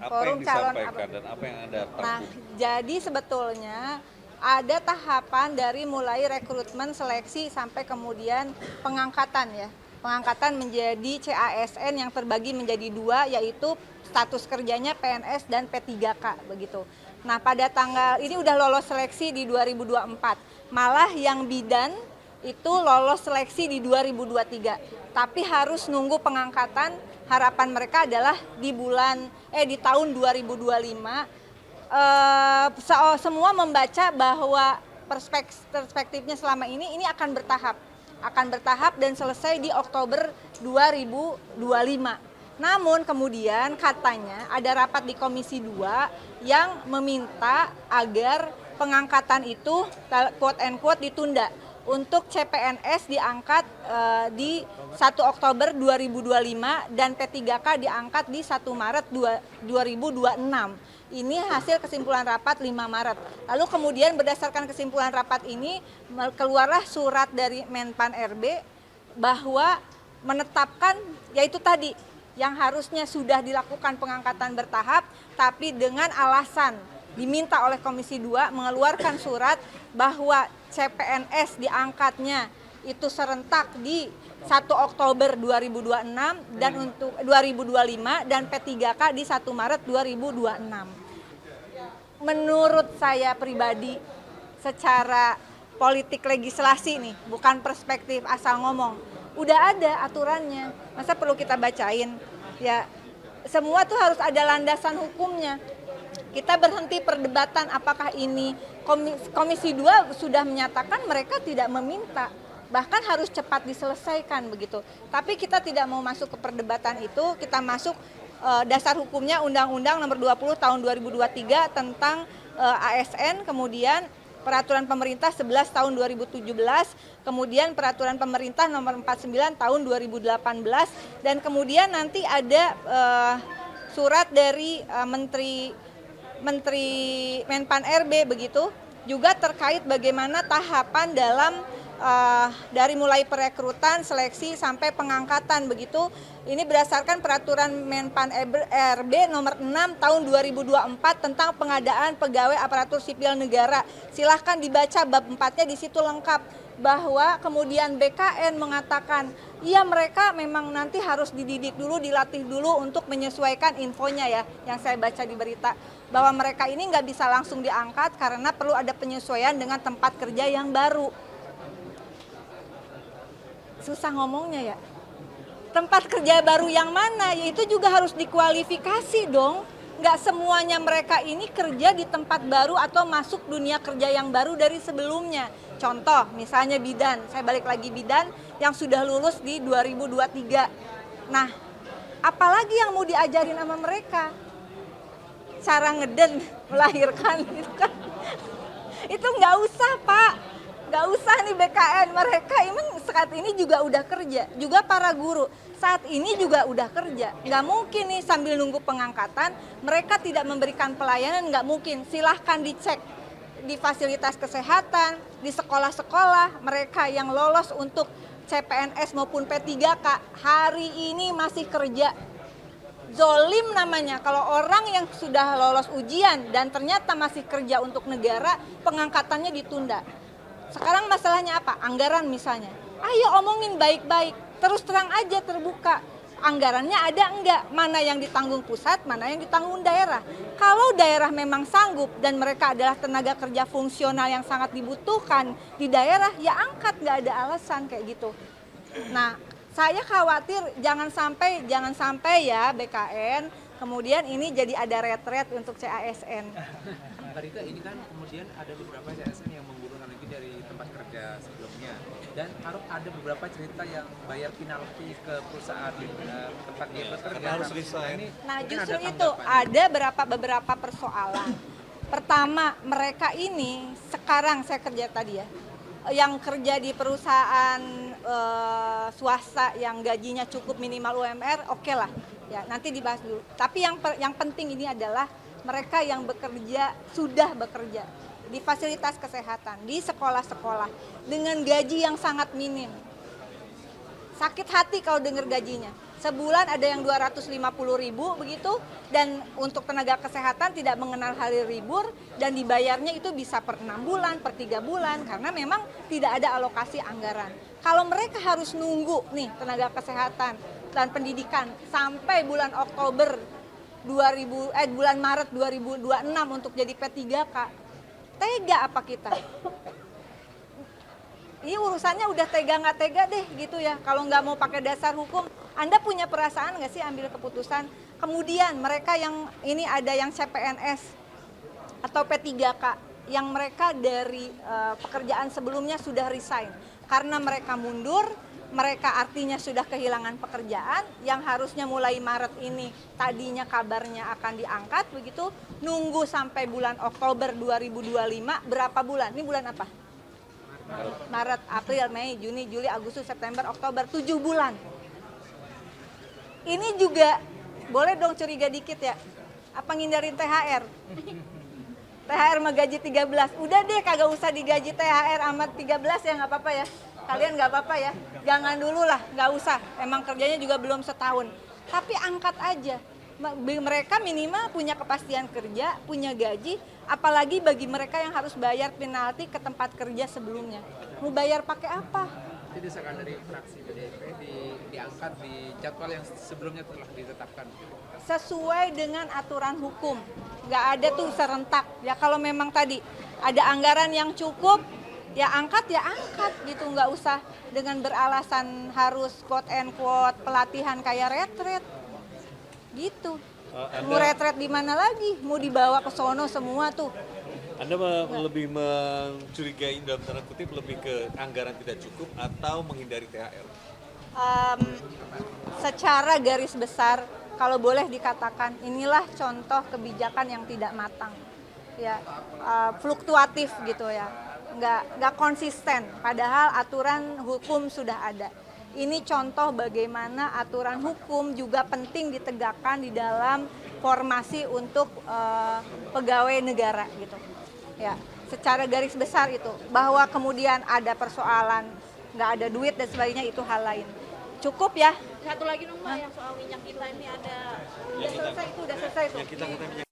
Apa yang disampaikan dan apa yang Anda Nah, tempuh? jadi sebetulnya ada tahapan dari mulai rekrutmen, seleksi sampai kemudian pengangkatan ya. Pengangkatan menjadi CASN yang terbagi menjadi dua, yaitu status kerjanya PNS dan P3K begitu. Nah, pada tanggal ini udah lolos seleksi di 2024. Malah yang bidan itu lolos seleksi di 2023. Tapi harus nunggu pengangkatan, harapan mereka adalah di tahun 2025. Semua membaca bahwa perspektifnya selama ini akan bertahap dan selesai di Oktober 2025. Namun kemudian katanya ada rapat di Komisi 2 yang meminta agar pengangkatan itu quote and quote ditunda untuk CPNS diangkat di 1 Oktober 2025 dan P3K diangkat di 1 Maret 2026. Ini hasil kesimpulan rapat 5 Maret. Lalu kemudian berdasarkan kesimpulan rapat ini keluarlah surat dari Menpan RB bahwa menetapkan yaitu tadi yang harusnya sudah dilakukan pengangkatan bertahap tapi dengan alasan diminta oleh Komisi 2 mengeluarkan surat bahwa CPNS diangkatnya itu serentak di 1 Oktober 2026 dan untuk 2025 dan P3K di 1 Maret 2026. Menurut saya pribadi secara politik legislasi nih, bukan perspektif asal ngomong. Udah ada aturannya. Masa perlu kita bacain? Ya, semua tuh harus ada landasan hukumnya. Kita berhenti perdebatan apakah ini Komisi 2 sudah menyatakan mereka tidak meminta, bahkan harus cepat diselesaikan begitu. Tapi kita tidak mau masuk ke perdebatan itu, kita masuk dasar hukumnya Undang-Undang Nomor 20 Tahun 2023 tentang ASN, kemudian Peraturan Pemerintah 11 Tahun 2017, kemudian Peraturan Pemerintah Nomor 49 Tahun 2018, dan kemudian nanti ada surat dari Menteri Menpan RB begitu, juga terkait bagaimana tahapan dalam dari mulai perekrutan, seleksi sampai pengangkatan begitu. Ini berdasarkan peraturan Menpan RB nomor 6 tahun 2024 tentang pengadaan pegawai aparatur sipil negara. Silahkan dibaca bab 4-nya, di situ lengkap. Bahwa kemudian BKN mengatakan, iya mereka memang nanti harus dididik dulu, dilatih dulu untuk menyesuaikan infonya ya, yang saya baca di berita. Bahwa mereka ini nggak bisa langsung diangkat karena perlu ada penyesuaian dengan tempat kerja yang baru. Susah ngomongnya ya. Tempat kerja baru yang mana? Ya itu juga harus dikualifikasi dong. Nggak semuanya mereka ini kerja di tempat baru atau masuk dunia kerja yang baru dari sebelumnya. Contoh misalnya bidan, saya balik lagi bidan yang sudah lulus di 2023. Nah, apalagi yang mau diajarin sama mereka? Cara ngeden, melahirkan gitu kan. Itu nggak usah Pak. Nggak usah nih BKN, mereka emang saat ini juga udah kerja, juga para guru saat ini juga udah kerja. Nggak mungkin nih sambil nunggu pengangkatan mereka tidak memberikan pelayanan, nggak mungkin. Silahkan dicek di fasilitas kesehatan, di sekolah-sekolah, mereka yang lolos untuk CPNS maupun P3K hari ini masih kerja. Zolim namanya kalau orang yang sudah lolos ujian dan ternyata masih kerja untuk negara, pengangkatannya ditunda. Sekarang masalahnya apa? Anggaran misalnya. Ayo omongin baik-baik, terus terang aja, terbuka. Anggarannya ada enggak? Mana yang ditanggung pusat, mana yang ditanggung daerah. Kalau daerah memang sanggup dan mereka adalah tenaga kerja fungsional yang sangat dibutuhkan di daerah, ya angkat, nggak ada alasan kayak gitu. Nah, saya khawatir jangan sampai ya BKN kemudian ini jadi ada retret untuk CASN. Mbak Rita, ini kan kemudian ada beberapa CSN yang mengundurkan diri dari tempat kerja sebelumnya, dan harus ada beberapa cerita yang bayar penalti ke perusahaan tempat dia bekerja. Harus resign. Nah justru itu ada beberapa persoalan. Pertama, mereka ini sekarang saya kerja tadi ya, yang kerja di perusahaan swasta yang gajinya cukup minimal UMR, oke lah ya, nanti dibahas dulu. Tapi yang penting ini adalah mereka yang sudah bekerja di fasilitas kesehatan, di sekolah-sekolah dengan gaji yang sangat minim. sakit hati kalau dengar gajinya. Sebulan ada yang 250.000 begitu, dan untuk tenaga kesehatan tidak mengenal hari libur, dan dibayarnya itu bisa per 6 bulan, per 3 bulan, karena memang tidak ada alokasi anggaran. Kalau mereka harus nunggu nih tenaga kesehatan dan pendidikan sampai bulan Oktober bulan Maret 2026 untuk jadi P3K, tega apa kita? Ini urusannya udah tega nggak tega deh gitu ya. Kalau nggak mau pakai dasar hukum, Anda punya perasaan nggak sih ambil keputusan? Kemudian mereka yang ini ada yang CPNS atau P3K yang mereka dari pekerjaan sebelumnya sudah resign karena mereka mundur, mereka artinya sudah kehilangan pekerjaan yang harusnya mulai Maret ini tadinya kabarnya akan diangkat begitu, nunggu sampai bulan Oktober 2025 berapa bulan? Ini bulan apa? Maret, April, Mei, Juni, Juli, Agustus, September, Oktober, 7 bulan. Ini juga boleh dong curiga dikit ya. Apa ngindarin THR? THR sama gaji 13. Udah deh kagak usah digaji THR sama 13 ya nggak apa-apa ya. Kalian nggak apa-apa ya. Jangan dulu lah, nggak usah. Emang kerjanya juga belum setahun. Tapi angkat aja. Mereka minimal punya kepastian kerja, punya gaji, apalagi bagi mereka yang harus bayar penalti ke tempat kerja sebelumnya. Mau bayar pakai apa? Jadi desakan dari fraksi PDIP diangkat di jadwal yang sebelumnya telah ditetapkan. Sesuai dengan aturan hukum, nggak ada tuh serentak. Ya kalau memang tadi ada anggaran yang cukup, ya angkat gitu, nggak usah dengan beralasan harus quote and quote pelatihan kayak retret. Gitu. Mau retret di mana lagi? Mau dibawa ke sono semua tuh. Anda lebih mencurigai dalam tanda kutip lebih ke anggaran tidak cukup atau menghindari THR? Secara garis besar, kalau boleh dikatakan inilah contoh kebijakan yang tidak matang, ya fluktuatif gitu ya, nggak konsisten. Padahal aturan hukum sudah ada. Ini contoh bagaimana aturan hukum juga penting ditegakkan di dalam formasi untuk pegawai negara gitu. Ya, secara garis besar itu. Bahwa kemudian ada persoalan nggak ada duit dan sebagainya itu hal lain. Cukup ya. Satu lagi dong Mbak, yang soal minyak kita ini ada Udah selesai itu. Yang kita kata minyak